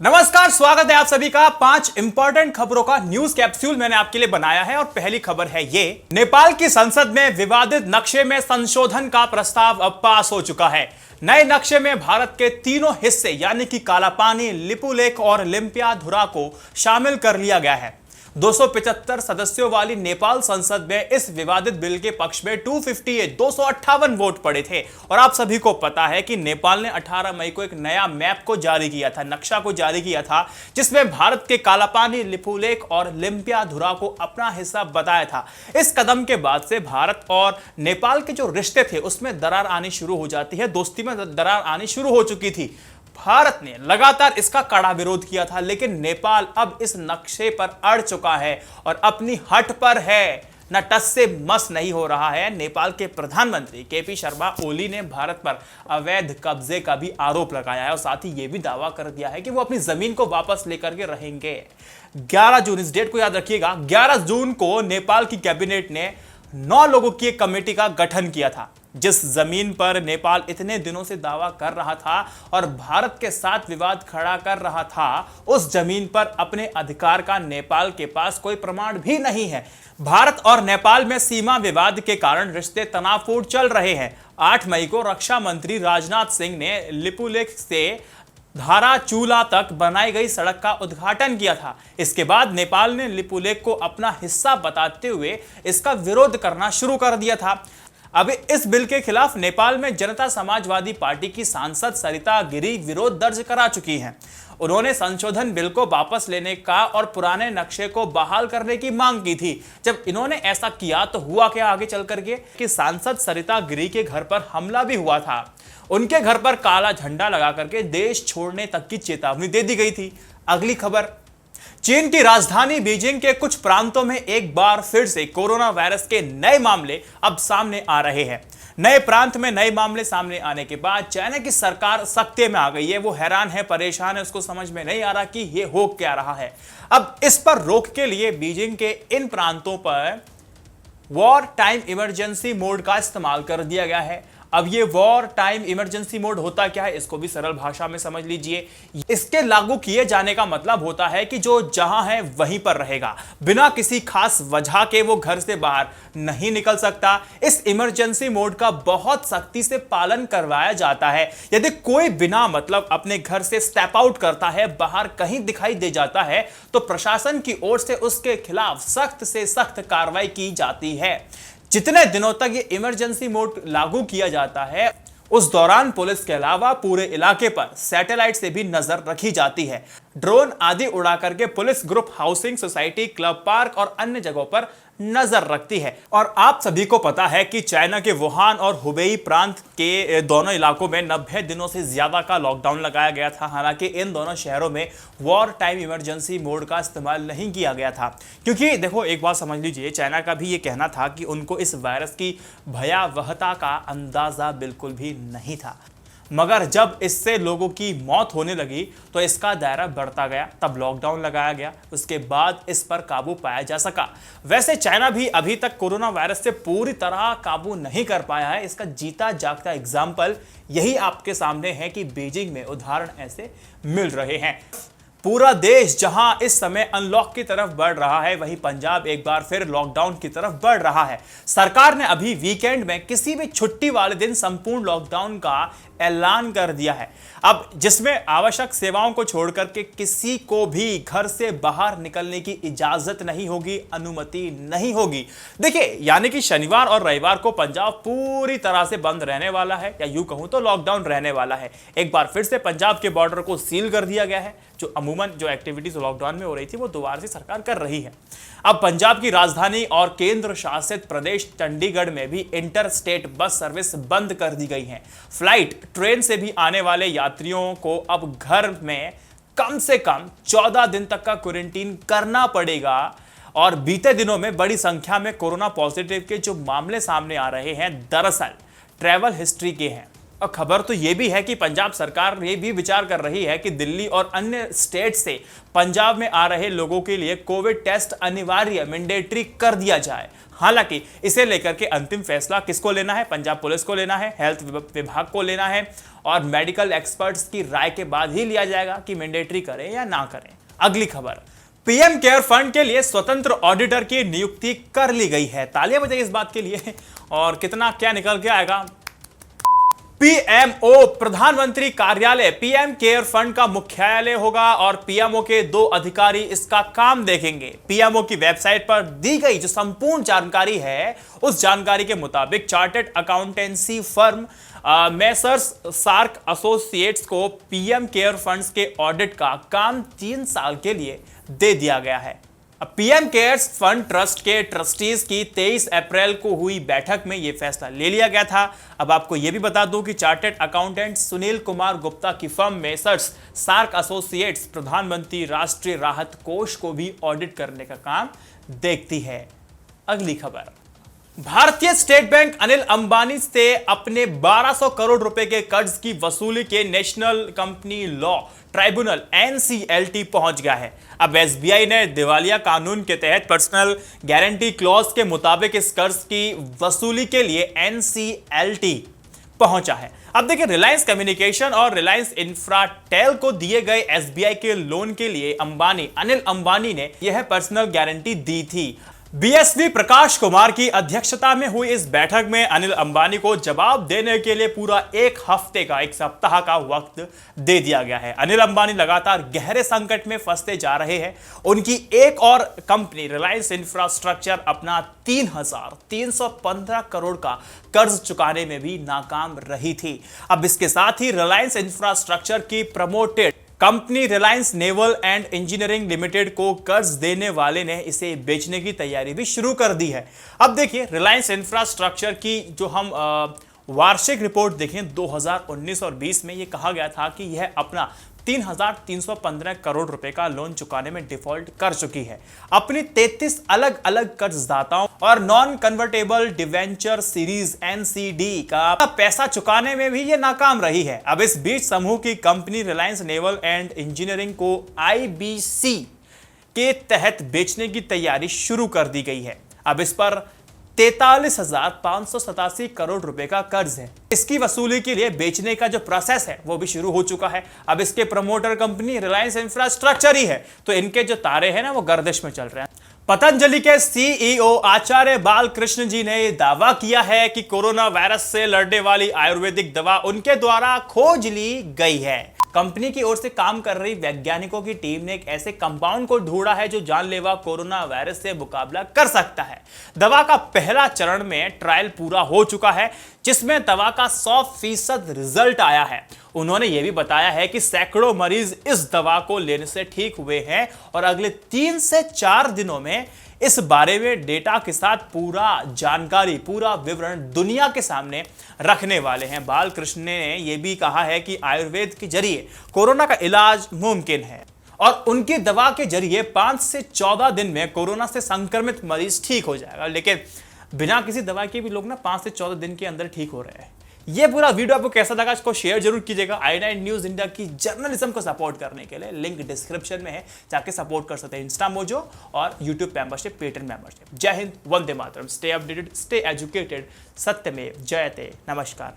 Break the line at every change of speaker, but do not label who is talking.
नमस्कार, स्वागत है आप सभी का 5 इंपॉर्टेंट खबरों का न्यूज कैप्सूल मैंने आपके लिए बनाया है। और पहली खबर है ये, नेपाल की संसद में विवादित नक्शे में संशोधन का प्रस्ताव अब पास हो चुका है। नए नक्शे में भारत के तीनों हिस्से यानी कि कालापानी, लिपुलेख और लिम्पियाधुरा को शामिल कर लिया गया है। 275 सदस्यों वाली नेपाल संसद में इस विवादित बिल के पक्ष में 258 वोट पड़े थे। और आप सभी को पता है कि नेपाल ने 18 मई को एक नया मैप को जारी किया था, नक्शा को जारी किया था, जिसमें भारत के कालापानी, लिपुलेख और लिम्पियाधुरा को अपना हिस्सा बताया था। इस कदम के बाद से भारत और नेपाल के जो रिश्ते थे उसमें दरार आनी शुरू हो जाती है, दोस्ती में दरार आनी शुरू हो चुकी थी। भारत ने लगातार इसका कड़ा विरोध किया था, लेकिन नेपाल अब इस नक्शे पर अड़ चुका है और अपनी हट पर है, न टस से मस नहीं हो रहा है। नेपाल के प्रधानमंत्री केपी शर्मा ओली ने भारत पर अवैध कब्जे का भी आरोप लगाया है और साथ ही यह भी दावा कर दिया है कि वो अपनी जमीन को वापस लेकर के रहेंगे। 11 जून, इस डेट को याद रखिएगा, 11 जून को नेपाल की कैबिनेट ने 9 लोगों की एक कमेटी का गठन किया था। जिस जमीन पर नेपाल इतने दिनों से दावा कर रहा था और भारत के साथ विवाद खड़ा कर रहा था, उस जमीन पर अपने अधिकार का नेपाल के पास कोई प्रमाण भी नहीं है। भारत और नेपाल में सीमा विवाद के कारण रिश्ते तनावपूर्ण चल रहे हैं। 8 मई को रक्षा मंत्री राजनाथ सिंह ने लिपुलेख से धाराचूला तक बनाई गई सड़क का उद्घाटन किया था। इसके बाद नेपाल ने लिपुलेख को अपना हिस्सा बताते हुए इसका विरोध करना शुरू कर दिया था। अब इस बिल के खिलाफ नेपाल में जनता समाजवादी पार्टी की सांसद सरिता गिरी विरोध दर्ज करा चुकी हैं। उन्होंने संशोधन बिल को वापस लेने का और पुराने नक्शे को बहाल करने की मांग की थी। जब इन्होंने ऐसा किया तो हुआ क्या आगे चल करके कि सांसद सरिता गिरी के घर पर हमला भी हुआ था। उनके घर पर काला झंडा लगा करके देश छोड़ने तक की चेतावनी दे दी गई थी। अगली खबर, चीन की राजधानी बीजिंग के कुछ प्रांतों में एक बार फिर से कोरोना वायरस के नए मामले अब सामने आ रहे हैं। नए प्रांत में नए मामले सामने आने के बाद चाइना की सरकार सख्ते में आ गई है। वो हैरान है, परेशान है, उसको समझ में नहीं आ रहा कि ये हो क्या रहा है। अब इस पर रोक के लिए बीजिंग के इन प्रांतों पर वॉर टाइम इमरजेंसी मोड का इस्तेमाल कर दिया गया है। अब ये वॉर टाइम इमरजेंसी मोड होता क्या है, इसको भी सरल भाषा में समझ लीजिए। इसके लागू किए जाने का मतलब होता है कि जो जहां है वहीं पर रहेगा, बिना किसी खास वजह के वो घर से बाहर नहीं निकल सकता। इस इमरजेंसी मोड का बहुत सख्ती से पालन करवाया जाता है। यदि कोई बिना मतलब अपने घर से स्टेप आउट करता है, बाहर कहीं दिखाई दे जाता है, तो प्रशासन की ओर से उसके खिलाफ सख्त से सख्त कार्रवाई की जाती है। जितने दिनों तक ये इमरजेंसी मोड लागू किया जाता है, उस दौरान पुलिस के अलावा पूरे इलाके पर सैटेलाइट से भी नजर रखी जाती है। ड्रोन आदि उड़ा करके police group housing society, club, park और अन्य जगहों पर नजर रखती है। और आप सभी को पता है कि चाइना के वुहान और हुबेई प्रांत के दोनों इलाकों में 90 दिनों से ज्यादा का लॉकडाउन लगाया गया था। हालांकि इन दोनों शहरों में वॉर टाइम इमरजेंसी मोड का इस्तेमाल नहीं किया गया था, क्योंकि देखो एक बात समझ लीजिए, चाइना का भी ये कहना था कि उनको इस वायरस की भयावहता का अंदाजा बिल्कुल भी नहीं था। मगर जब इससे लोगों की मौत होने लगी तो इसका दायरा बढ़ता गया, तब लॉकडाउन लगाया गया, उसके बाद इस पर काबू पाया जा सका। वैसे चाइना भी अभी तक कोरोना वायरस से पूरी तरह काबू नहीं कर पाया है। इसका जीता जागता एग्जाम्पल यही आपके सामने है कि बीजिंग में उदाहरण ऐसे मिल रहे हैं। पूरा देश जहां इस समय अनलॉक की तरफ बढ़ रहा है, वहीं पंजाब एक बार फिर लॉकडाउन की तरफ बढ़ रहा है। सरकार ने अभी वीकेंड में किसी भी छुट्टी वाले दिन संपूर्ण लॉकडाउन का ऐलान कर दिया है। अब जिसमें आवश्यक सेवाओं को छोड़कर के किसी को भी घर से बाहर निकलने की इजाजत नहीं होगी, अनुमति नहीं होगी। देखिए, यानी कि शनिवार और रविवार को पंजाब पूरी तरह से बंद रहने वाला है, या यूं कहूं तो लॉकडाउन रहने वाला है। एक बार फिर से पंजाब के बॉर्डर को सील कर दिया गया है। जो अमूमन जो एक्टिविटीज लॉकडाउन में हो रही थी वो दोबारा से सरकार कर रही है। अब पंजाब की राजधानी और केंद्र शासित प्रदेश चंडीगढ़ में भी इंटर स्टेट बस सर्विस बंद कर दी गई है। फ्लाइट, ट्रेन से भी आने वाले यात्रियों को अब घर में कम से कम 14 दिन तक का क्वारंटीन करना पड़ेगा। और बीते दिनों में बड़ी संख्या में कोरोना पॉजिटिव के जो मामले सामने आ रहे हैं, दरअसल ट्रैवल हिस्ट्री के हैं। और खबर तो यह भी है कि पंजाब सरकार ये भी विचार कर रही है कि दिल्ली और अन्य स्टेट से पंजाब में आ रहे लोगों के लिए कोविड टेस्ट अनिवार्य मैंडेटरी कर दिया जाए। हालांकि इसे लेकर के अंतिम फैसला किसको लेना है? पंजाब पुलिस को लेना है, हेल्थ विभाग को लेना है और मेडिकल एक्सपर्ट्स की राय के बाद ही लिया जाएगा कि मैंडेटरी करें या ना करें। अगली खबर, पीएम केयर फंड के लिए स्वतंत्र ऑडिटर की नियुक्ति कर ली गई है। तालियां बजाइए इस बात के लिए। और कितना क्या निकल के आएगा? पीएमओ प्रधानमंत्री कार्यालय पीएम केयर फंड का मुख्यालय होगा और पीएमओ के 2 अधिकारी इसका काम देखेंगे। पीएमओ की वेबसाइट पर दी गई जो संपूर्ण जानकारी है, उस जानकारी के मुताबिक chartered accountancy firm Messrs SARC associates को पीएम केयर फंड्स के ऑडिट का काम 3 साल के लिए दे दिया गया है। पीएम केयर्स फंड ट्रस्ट के ट्रस्टीज की 23 अप्रैल को हुई बैठक में यह फैसला ले लिया गया था। अब आपको यह भी बता दूं कि चार्टर्ड अकाउंटेंट सुनील कुमार गुप्ता की फर्म मेसर्स सार्क एसोसिएट्स प्रधानमंत्री राष्ट्रीय राहत कोष को भी ऑडिट करने का काम देखती है। अगली खबर, भारतीय स्टेट बैंक अनिल अंबानी से अपने 1200 करोड़ रुपए के कर्ज की वसूली के national company law tribunal NCLT पहुंच गया है। अब SBI ने दिवालिया कानून के तहत पर्सनल गारंटी क्लॉज के मुताबिक इस कर्ज की वसूली के लिए NCLT पहुंचा है। अब देखिए, रिलायंस कम्युनिकेशन और रिलायंस इंफ्राटेल को दिए गए SBI के लोन के लिए अनिल अंबानी ने यह पर्सनल गारंटी दी थी। बीएसवी प्रकाश कुमार की अध्यक्षता में हुई इस बैठक में अनिल अंबानी को जवाब देने के लिए पूरा एक सप्ताह का वक्त दे दिया गया है। अनिल अंबानी लगातार गहरे संकट में फंसते जा रहे हैं। उनकी एक और कंपनी रिलायंस इंफ्रास्ट्रक्चर अपना 3,315 करोड़ का कर्ज चुकाने में भी नाकाम रही थी। अब इसके साथ ही रिलायंस इंफ्रास्ट्रक्चर की promoted company Reliance naval and engineering limited को कर्ज देने वाले ने इसे बेचने की तैयारी भी शुरू कर दी है। अब देखिए, रिलायंस इंफ्रास्ट्रक्चर की जो हम वार्षिक रिपोर्ट देखें 2019 और 20 में, यह कहा गया था कि यह अपना 3,315 करोड़ रुपए का लोन चुकाने में डिफॉल्ट कर चुकी है। अपनी 33 अलग अलग कर्जदाताओं और non convertible debenture series NCD का पैसा चुकाने में भी ये नाकाम रही है। अब इस बीच समूह की company Reliance naval and engineering को IBC के तहत बेचने की तैयारी शुरू कर दी गई है। अब इस पर 43,587 करोड़ रुपए का कर्ज है। इसकी वसूली के लिए बेचने का जो प्रोसेस है वो भी शुरू हो चुका है। अब इसके प्रमोटर कंपनी रिलायंस इंफ्रास्ट्रक्चर ही है, तो इनके जो तारे हैं ना वो गर्दिश में चल रहे हैं। पतंजलि के CEO आचार्य बालकृष्ण जी ने दावा किया है कि कोरोना वायरस से लड़ने वाली आयुर्वेदिक दवा उनके द्वारा खोज ली गई है। कंपनी की ओर से काम कर रही वैज्ञानिकों की टीम ने एक ऐसे कंपाउंड को ढूंढा है जो जानलेवा कोरोना वायरस से मुकाबला कर सकता है। दवा का पहला चरण में ट्रायल पूरा हो चुका है, जिसमें दवा का 100% रिजल्ट आया है। उन्होंने यह भी बताया है कि सैकड़ों मरीज इस दवा को लेने से ठीक हुए हैं और अगले 3 से 4 दिनों में इस बारे में डेटा के साथ पूरा विवरण दुनिया के सामने रखने वाले हैं। बालकृष्ण ने यह भी कहा है कि आयुर्वेद के जरिए कोरोना का इलाज मुमकिन है और उनकी दवा के जरिए 5 से 14 दिन में कोरोना से संक्रमित मरीज ठीक हो जाएगा। लेकिन बिना किसी दवा के भी लोग ना 5 से 14 दिन के अंदर ठीक हो रहे हैं। ये पूरा वीडियो आपको कैसा लगा, इसको शेयर जरूर कीजिएगा। i9 न्यूज इंडिया की जर्नलिज्म को सपोर्ट करने के लिए लिंक डिस्क्रिप्शन में है, जाके सपोर्ट कर सकते हैं। इंस्टा मोजो और यूट्यूब मेंबरशिप, पेट्रियन मेंबरशिप। जय Hind, Vande Mataram. Stay updated, stay educated, सत्यमेव जयते। नमस्कार।